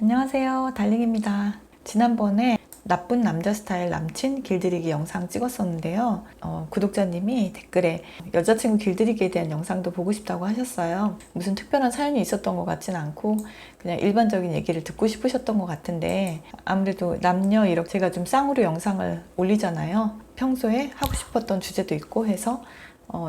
안녕하세요, 달링입니다. 지난번에 나쁜 남자 스타일 남친 길들이기 영상 찍었었는데요. 구독자님이 댓글에 여자친구 길들이기에 대한 영상도 보고 싶다고 하셨어요. 무슨 특별한 사연이 있었던 것 같진 않고 그냥 일반적인 얘기를 듣고 싶으셨던 것 같은데, 아무래도 남녀 이렇게 제가 좀 쌍으로 영상을 올리잖아요. 평소에 하고 싶었던 주제도 있고 해서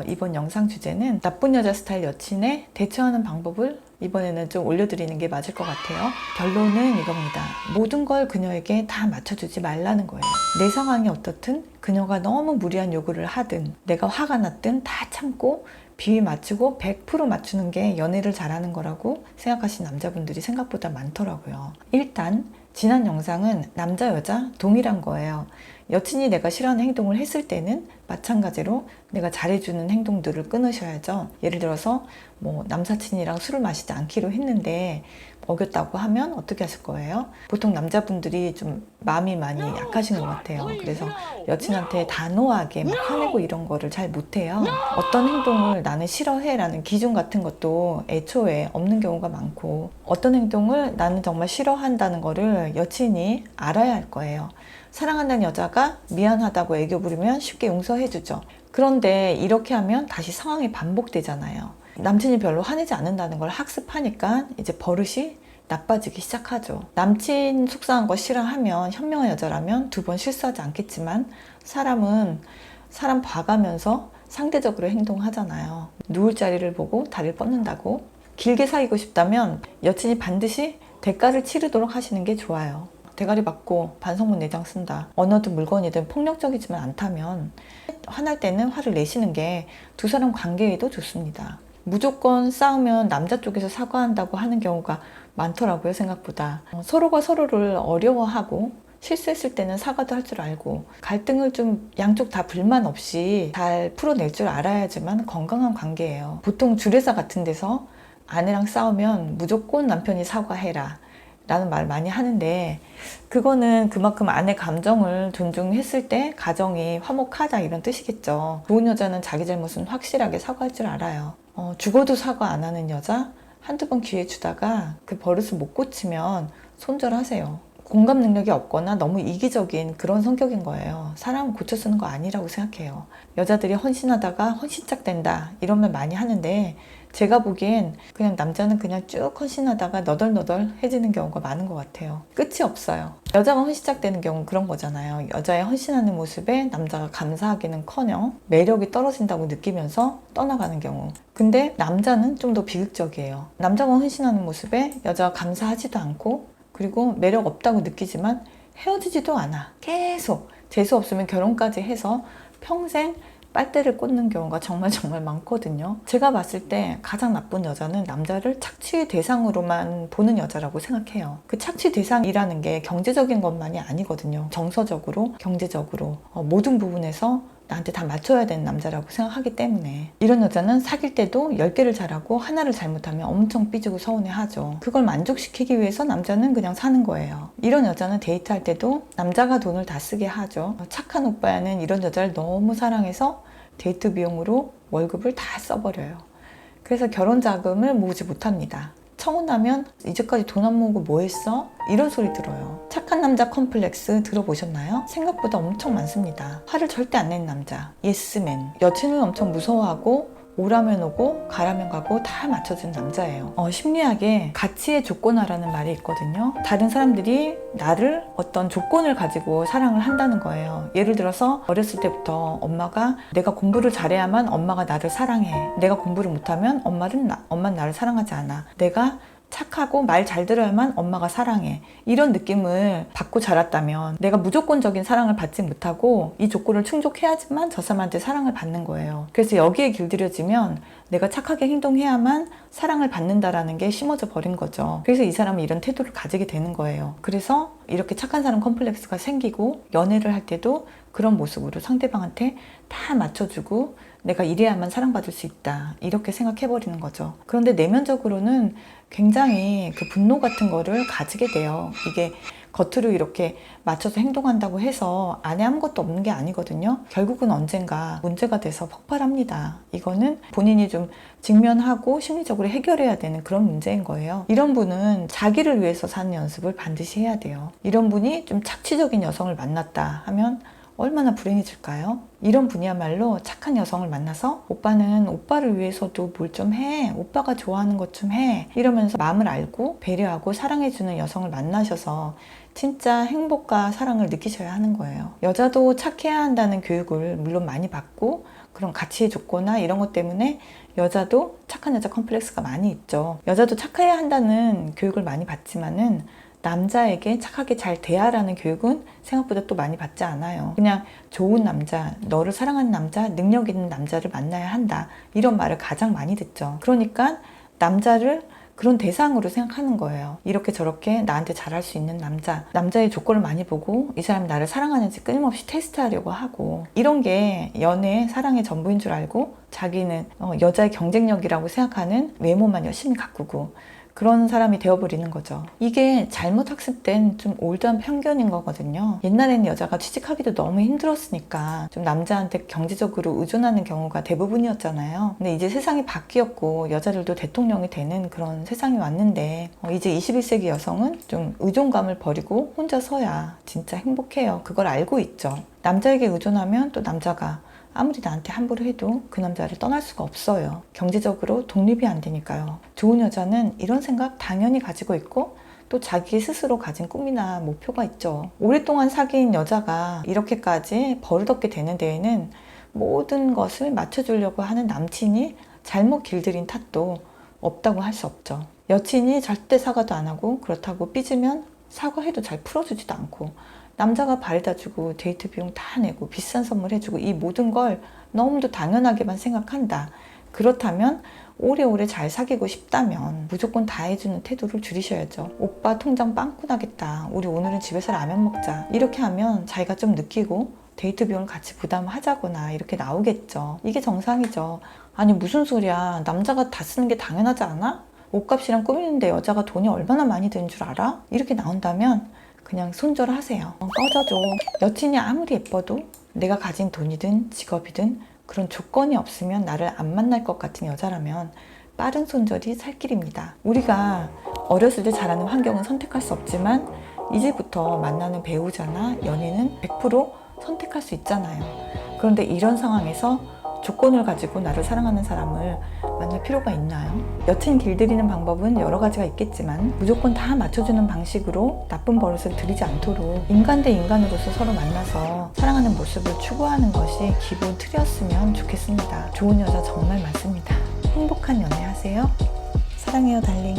이번 영상 주제는 나쁜 여자 스타일 여친에 대처하는 방법을 이번에는 좀 올려드리는 게 맞을 것 같아요. 결론은 이겁니다. 모든 걸 그녀에게 다 맞춰주지 말라는 거예요. 내 상황이 어떻든 그녀가 너무 무리한 요구를 하든 내가 화가 났든 다 참고 비위 맞추고 100% 맞추는 게 연애를 잘하는 거라고 생각하시는 남자분들이 생각보다 많더라고요. 일단 지난 영상은 남자 여자 동일한 거예요. 여친이 내가 싫어하는 행동을 했을 때는 마찬가지로 내가 잘해주는 행동들을 끊으셔야죠. 예를 들어서 남사친이랑 술을 마시지 않기로 했는데 어겼다고 하면 어떻게 하실 거예요? 보통 남자분들이 좀 마음이 많이 약하신 것 같아요. 그래서 여친한테 단호하게 막 화내고 이런 거를 잘 못해요. 어떤 행동을 나는 싫어해 라는 기준 같은 것도 애초에 없는 경우가 많고, 어떤 행동을 나는 정말 싫어한다는 거를 여친이 알아야 할 거예요. 사랑한다는 여자가 미안하다고 애교 부리면 쉽게 용서해주죠. 그런데 이렇게 하면 다시 상황이 반복되잖아요. 남친이 별로 화내지 않는다는 걸 학습하니까 이제 버릇이 나빠지기 시작하죠. 남친 속상한 거 싫어하면, 현명한 여자라면 두 번 실수하지 않겠지만, 사람은 사람 봐가면서 상대적으로 행동하잖아요. 누울 자리를 보고 다리를 뻗는다고. 길게 사귀고 싶다면 여친이 반드시 대가를 치르도록 하시는 게 좋아요. 대가리 받고 반성문 내장 쓴다, 언어든 물건이든 폭력적이지만 않다면 화날 때는 화를 내시는 게 두 사람 관계에도 좋습니다. 무조건 싸우면 남자 쪽에서 사과한다고 하는 경우가 많더라고요. 생각보다 서로가 서로를 어려워하고 실수했을 때는 사과도 할 줄 알고 갈등을 좀 양쪽 다 불만 없이 잘 풀어낼 줄 알아야지만 건강한 관계예요. 보통 주례사 같은 데서 아내랑 싸우면 무조건 남편이 사과해라 라는 말 많이 하는데, 그거는 그만큼 아내 감정을 존중했을 때 가정이 화목하다 이런 뜻이겠죠. 좋은 여자는 자기 잘못은 확실하게 사과할 줄 알아요. 죽어도 사과 안 하는 여자 한두 번 기회 주다가 그 버릇을 못 고치면 손절하세요. 공감 능력이 없거나 너무 이기적인 그런 성격인 거예요. 사람은 고쳐 쓰는 거 아니라고 생각해요. 여자들이 헌신하다가 헌신짝 된다 이런 말 많이 하는데, 제가 보기엔 그냥 남자는 그냥 쭉 헌신하다가 너덜너덜해지는 경우가 많은 것 같아요. 끝이 없어요. 여자가 헌신짝 되는 경우는 그런 거잖아요. 여자의 헌신하는 모습에 남자가 감사하기는커녕 매력이 떨어진다고 느끼면서 떠나가는 경우. 근데 남자는 좀 더 비극적이에요. 남자가 헌신하는 모습에 여자가 감사하지도 않고, 그리고 매력 없다고 느끼지만 헤어지지도 않아. 계속 재수 없으면 결혼까지 해서 평생 빨대를 꽂는 경우가 정말 많거든요. 제가 봤을 때 가장 나쁜 여자는 남자를 착취의 대상으로만 보는 여자라고 생각해요. 그 착취 대상이라는 게 경제적인 것만이 아니거든요. 정서적으로, 경제적으로 모든 부분에서 나한테 다 맞춰야 되는 남자라고 생각하기 때문에, 이런 여자는 사귈 때도 10개를 잘하고 하나를 잘못하면 엄청 삐지고 서운해하죠. 그걸 만족시키기 위해서 남자는 그냥 사는 거예요. 이런 여자는 데이트할 때도 남자가 돈을 다 쓰게 하죠. 착한 오빠야는 이런 여자를 너무 사랑해서 데이트 비용으로 월급을 다 써버려요. 그래서 결혼 자금을 모으지 못합니다. 청혼하면 이제까지 돈 안 모으고 뭐 했어? 이런 소리 들어요. 착한 남자 컴플렉스 들어보셨나요? 생각보다 엄청 많습니다. 화를 절대 안 내는 남자, 예스맨. 여친을 엄청 무서워하고 오라면 오고 가라면 가고 다 맞춰주는 남자예요. 심리학에 가치의 조건화라는 말이 있거든요. 다른 사람들이 나를 어떤 조건을 가지고 사랑을 한다는 거예요. 예를 들어서 어렸을 때부터 엄마가 내가 공부를 잘해야만 엄마가 나를 사랑해. 내가 공부를 못하면 엄마는 나를 사랑하지 않아. 내가 착하고 말 잘 들어야만 엄마가 사랑해. 이런 느낌을 받고 자랐다면 내가 무조건적인 사랑을 받지 못하고 이 조건을 충족해야지만 저 사람한테 사랑을 받는 거예요. 그래서 여기에 길들여지면 내가 착하게 행동해야만 사랑을 받는다라는 게 심어져 버린 거죠. 그래서 이 사람은 이런 태도를 가지게 되는 거예요. 그래서 이렇게 착한 사람 컴플렉스가 생기고, 연애를 할 때도 그런 모습으로 상대방한테 다 맞춰주고 내가 이래야만 사랑받을 수 있다, 이렇게 생각해버리는 거죠. 그런데 내면적으로는 굉장히 그 분노 같은 거를 가지게 돼요. 이게 겉으로 이렇게 맞춰서 행동한다고 해서 안에 아무것도 없는 게 아니거든요. 결국은 언젠가 문제가 돼서 폭발합니다. 이거는 본인이 좀 직면하고 심리적으로 해결해야 되는 그런 문제인 거예요. 이런 분은 자기를 위해서 사는 연습을 반드시 해야 돼요. 이런 분이 좀 착취적인 여성을 만났다 하면 얼마나 불행해질까요? 이런 분이야말로 착한 여성을 만나서 오빠는 오빠를 위해서도 뭘 좀 해, 오빠가 좋아하는 것 좀 해, 이러면서 마음을 알고 배려하고 사랑해주는 여성을 만나셔서 진짜 행복과 사랑을 느끼셔야 하는 거예요. 여자도 착해야 한다는 교육을 물론 많이 받고 그런 가치의 조건이나 이런 것 때문에 여자도 착한 여자 컴플렉스가 많이 있죠. 여자도 착해야 한다는 교육을 많이 받지만은 남자에게 착하게 잘 대하라는 교육은 생각보다 또 많이 받지 않아요. 그냥 좋은 남자, 너를 사랑하는 남자, 능력 있는 남자를 만나야 한다, 이런 말을 가장 많이 듣죠. 그러니까 남자를 그런 대상으로 생각하는 거예요. 이렇게 저렇게 나한테 잘할 수 있는 남자, 남자의 조건을 많이 보고 이 사람이 나를 사랑하는지 끊임없이 테스트하려고 하고, 이런 게 연애, 사랑의 전부인 줄 알고 자기는 여자의 경쟁력이라고 생각하는 외모만 열심히 가꾸고 그런 사람이 되어버리는 거죠. 이게 잘못 학습된 좀 올드한 편견인 거거든요. 옛날에는 여자가 취직하기도 너무 힘들었으니까 좀 남자한테 경제적으로 의존하는 경우가 대부분이었잖아요. 근데 이제 세상이 바뀌었고 여자들도 대통령이 되는 그런 세상이 왔는데 이제 21세기 여성은 좀 의존감을 버리고 혼자 서야 진짜 행복해요. 그걸 알고 있죠. 남자에게 의존하면 또 남자가 아무리 나한테 함부로 해도 그 남자를 떠날 수가 없어요. 경제적으로 독립이 안 되니까요. 좋은 여자는 이런 생각 당연히 가지고 있고 또 자기 스스로 가진 꿈이나 목표가 있죠. 오랫동안 사귄 여자가 이렇게까지 버릇없게 되는 데에는 모든 것을 맞춰주려고 하는 남친이 잘못 길들인 탓도 없다고 할 수 없죠. 여친이 절대 사과도 안 하고 그렇다고 삐지면 사과해도 잘 풀어주지도 않고, 남자가 바래다 주고 데이트 비용 다 내고 비싼 선물 해주고 이 모든 걸 너무도 당연하게만 생각한다. 그렇다면 오래오래 잘 사귀고 싶다면 무조건 다 해주는 태도를 줄이셔야죠. 오빠 통장 빵꾸 나겠다, 우리 오늘은 집에서 라면 먹자, 이렇게 하면 자기가 좀 느끼고 데이트 비용을 같이 부담하자거나 이렇게 나오겠죠. 이게 정상이죠. 아니 무슨 소리야, 남자가 다 쓰는 게 당연하지 않아? 옷값이랑 꾸미는데 여자가 돈이 얼마나 많이 드는 줄 알아? 이렇게 나온다면 그냥 손절하세요. 꺼져줘. 여친이 아무리 예뻐도 내가 가진 돈이든 직업이든 그런 조건이 없으면 나를 안 만날 것 같은 여자라면 빠른 손절이 살 길입니다. 우리가 어렸을 때 자라는 환경은 선택할 수 없지만 이제부터 만나는 배우자나 연인은 100% 선택할 수 있잖아요. 그런데 이런 상황에서 조건을 가지고 나를 사랑하는 사람을 만날 필요가 있나요? 여친 길들이는 방법은 여러 가지가 있겠지만 무조건 다 맞춰주는 방식으로 나쁜 버릇을 들이지 않도록 인간 대 인간으로서 서로 만나서 사랑하는 모습을 추구하는 것이 기본 틀이었으면 좋겠습니다. 좋은 여자 정말 많습니다. 행복한 연애 하세요. 사랑해요, 달링.